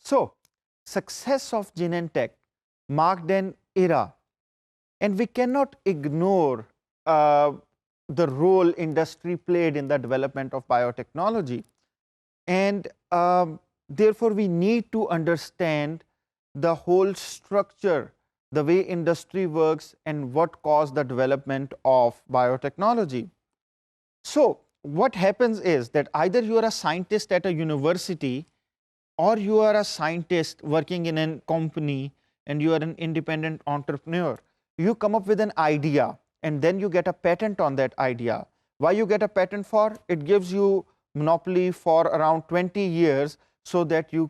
So, success of Genentech marked an era, and we cannot ignore uh, the role industry played in the development of biotechnology. And therefore, we need to understand the whole structure, the way industry works, and what caused the development of biotechnology. So, what happens is that either you are a scientist at a university or you are a scientist working in a company and you are an independent entrepreneur. You come up with an idea and then you get a patent on that idea. Why you get a patent for? It gives you monopoly for around 20 years so that you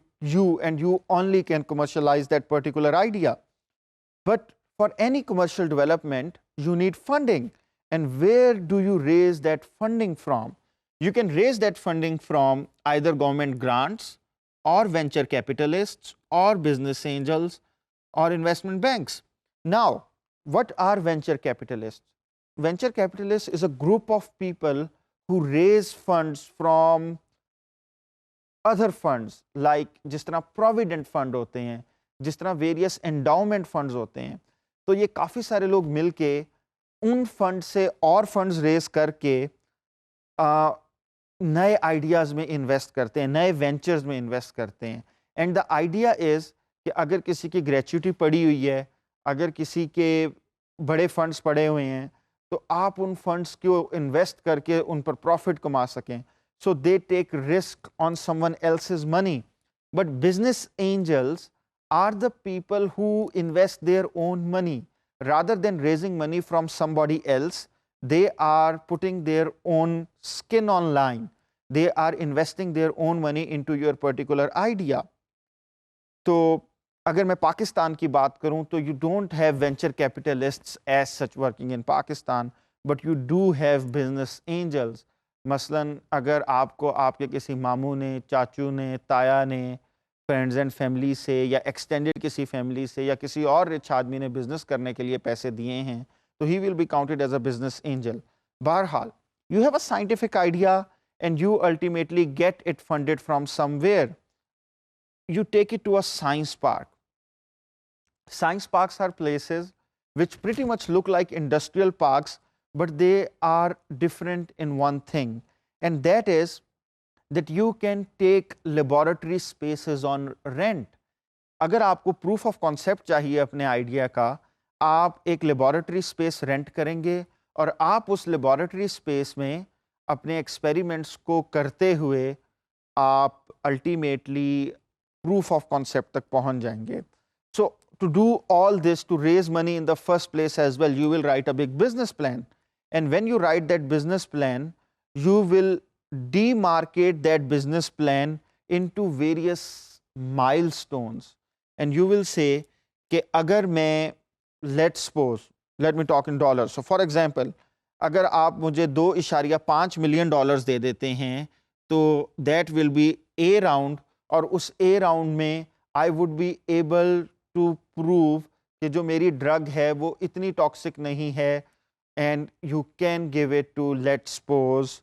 only can commercialize that particular idea. But for any commercial development, you need funding. And where do you raise that funding from? You can raise that funding from either government grants or venture capitalists or business angels or investment banks. Now, what are venture capitalists? Venture capitalists is a group of people who raise funds from other funds, like जिस तरह provident fund होते हैं, जिस तरह various endowment funds होते हैं. तो ये काफ़ी सारे लोग मिलके उन फंड से और फंड्स रेज करके नए आइडियाज़ में इन्वेस्ट करते हैं, नए वेंचर्स में इन्वेस्ट करते हैं. एंड द आइडिया इज़ कि अगर किसी की ग्रेच्युटी पड़ी हुई है, अगर किसी के बड़े फंड्स पड़े हुए हैं, तो आप उन फंड्स को इन्वेस्ट करके उन पर प्रॉफिट कमा सकें. So they take risk on someone else's money. But business angels are the people who invest their own money. Rather than raising money from somebody else, they are putting their own skin on line. They are investing their own money into your particular idea. तो अगर मैं पाकिस्तान की बात करूं तो you don't have venture capitalists as such working in Pakistan, but you do have business angels. मसलन अगर आपको आपके किसी मामू ने, चाचू ने, ताया ने, फ्रेंड्स एंड फैमिली से या एक्सटेंडेड किसी फैमिली से या किसी और रिच आदमी ने बिजनेस करने के लिए पैसे दिए हैं, तो he will be counted as a business angel. बहरहाल, you have a scientific idea and you ultimately get it funded from somewhere. You take it to a science park. Science parks are places which pretty much look like industrial parks, but they are different in one thing, and that is that you can take laboratory spaces on rent. अगर आपको proof of concept चाहिए अपने idea का, आप एक laboratory space rent करेंगे और आप उस लेबोरेटरी स्पेस में अपने एक्सपेरिमेंट्स को करते हुए आप अल्टीमेटली proof of concept तक पहुंच जाएंगे. So to do all this, to raise money in the first place as well, you will write a big business plan. And when you write that business plan, you will demarcate that business plan into various milestones. And you will say कि अगर मैं, let's suppose, let me talk in dollars. So for example, अगर आप मुझे $2.5 million दे देते हैं, तो that will be A round, और उस ए राउंड में I would be able to prove कि जो मेरी ड्रग है वो इतनी टॉक्सिक नहीं है, and you can give it to, let's suppose,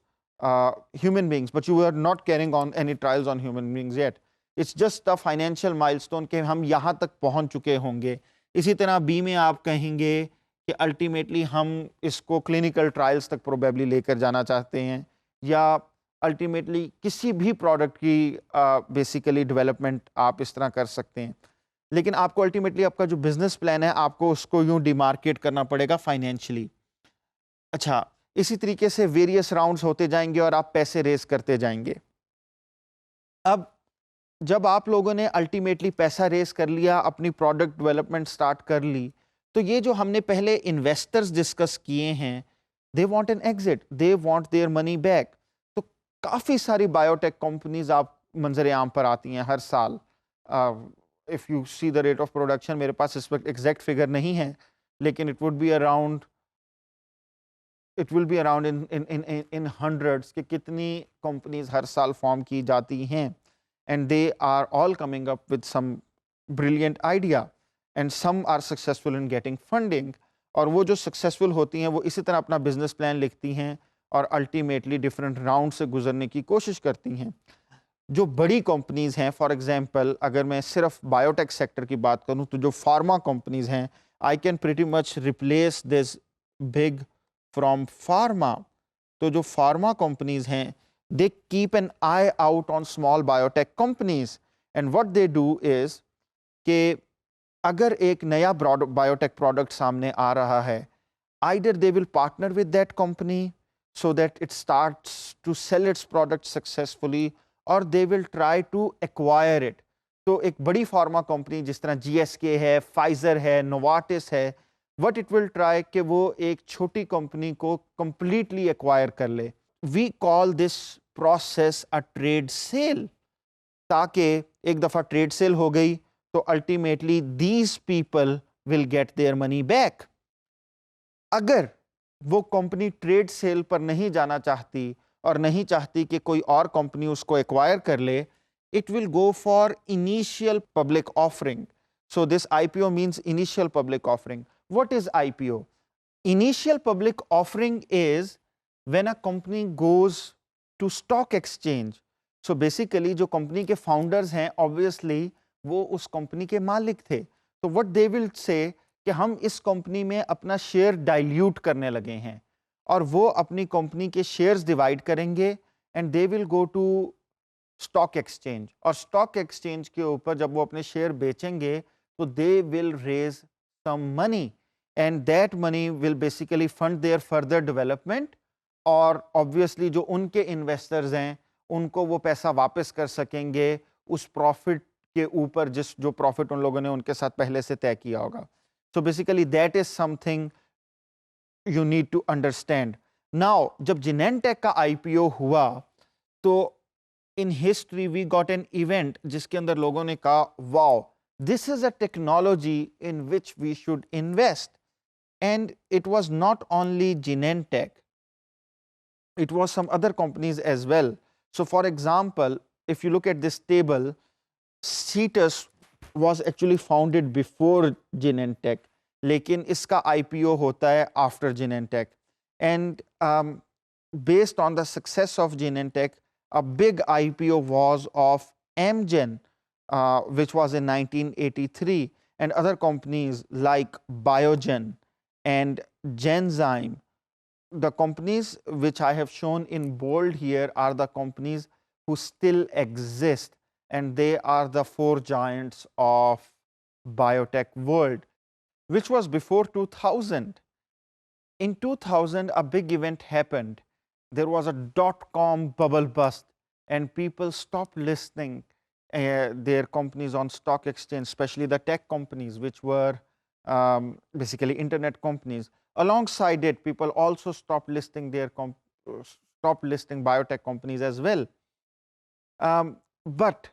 human beings, but you are not carrying on any trials on human beings yet. It's just a financial milestone कि हम यहाँ तक पहुँच चुके होंगे. इसी तरह बी में आप कहेंगे कि अल्टीमेटली हम इसको क्लिनिकल ट्रायल्स तक प्रोबेबली लेकर जाना चाहते हैं, या अल्टीमेटली किसी भी प्रोडक्ट की बेसिकली डेवलपमेंट आप इस तरह कर सकते हैं. लेकिन आपको अल्टीमेटली आपका जो बिजनेस प्लान है, आपको उसको यूं डिमार्केट करना पड़ेगा फाइनेंशियली. अच्छा, इसी तरीके से वेरियस राउंड्स होते जाएंगे और आप पैसे रेज करते जाएंगे. अब जब आप लोगों ने अल्टीमेटली पैसा रेज कर लिया, अपनी प्रोडक्ट डेवलपमेंट स्टार्ट कर ली, तो ये जो हमने पहले इन्वेस्टर्स डिस्कस किए हैं, they want an exit, they want their money back. काफ़ी सारी बायोटेक कंपनीज आप मंजर आम पर आती हैं हर साल. If you see the rate of production, मेरे पास इस वक्त एग्जैक्ट फिगर नहीं है, लेकिन it will be around in hundreds कि कितनी कंपनीज हर साल फॉर्म की जाती हैं, and they are all coming up with some brilliant idea, and some are successful in getting funding. और वो जो सक्सेसफुल होती हैं वो इसी तरह अपना बिजनेस प्लान लिखती हैं और अल्टीमेटली डिफरेंट राउंड से गुजरने की कोशिश करती हैं. जो बड़ी कंपनीज हैं, फॉर एग्जांपल अगर मैं सिर्फ बायोटेक सेक्टर की बात करूं तो जो फार्मा कंपनीज हैं, I can pretty much replace this big from pharma. तो जो फार्मा कंपनीज हैं, they keep an I out on small biotech companies, and what they do is कि अगर एक नया बायोटेक प्रोडक्ट सामने आ रहा है, either they will partner with that company so that it starts to sell its product successfully, or they will try to acquire it. तो एक बड़ी फार्मा कंपनी जिस तरह GSK है, फाइजर है, नोवाटिस है, what it will try कि वो एक छोटी कंपनी को completely acquire कर ले. We call this process a trade sale. ताकि एक दफ़ा ट्रेड सेल हो गई तो ultimately these people will get their money back. अगर वो कंपनी ट्रेड सेल पर नहीं जाना चाहती और नहीं चाहती कि कोई और कंपनी उसको एक्वायर कर ले, it will go for initial public offering. So this IPO means initial public offering. What is IPO? Initial public offering is when a company goes to stock exchange. So basically जो company के founders हैं, obviously वो उस company के मालिक थे, तो what they will say कि हम इस कंपनी में अपना शेयर डाइल्यूट करने लगे हैं, और वो अपनी कंपनी के शेयर्स डिवाइड करेंगे and they will go to stock exchange, और स्टॉक एक्सचेंज के ऊपर जब वो अपने शेयर बेचेंगे तो they will raise some money, and that money will basically fund their further development, और ऑब्वियसली जो उनके इन्वेस्टर्स हैं उनको वो पैसा वापस कर सकेंगे उस प्रॉफिट के ऊपर जो प्रॉफिट उन लोगों ने उनके साथ पहले से तय किया होगा। So basically that is something you need to understand. Now जब जिनेंटेक का IPO हुआ तो in history we got an event जिसके अंदर लोगों ने कहा, wow, this is a technology in which we should invest. And it was not only Genentech, it was some other companies as well. So for example, if you look at this table, Cetus was actually founded before Genentech, लेकिन इसका IPO होता है after Genentech. And based on the success of Genentech, a big IPO was of Amgen, which was in 1983, and other companies like Biogen and Genzyme. The companies which I have shown in bold here are the companies who still exist, and they are the four giants of biotech world, which was before 2000. In 2000, a big event happened. There was a dot-com bubble bust, and people stopped listing their companies on stock exchange, especially the tech companies, which were basically internet companies. Alongside it, people also stopped listing biotech companies as well. But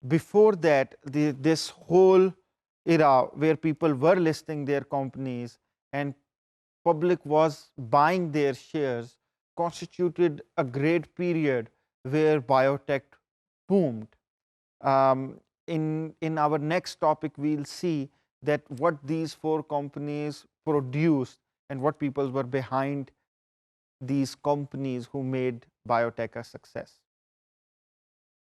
before that, this whole era where people were listing their companies and public was buying their shares constituted a great period where biotech boomed. In our next topic, we'll see that what these four companies produced and what people were behind these companies who made biotech a success.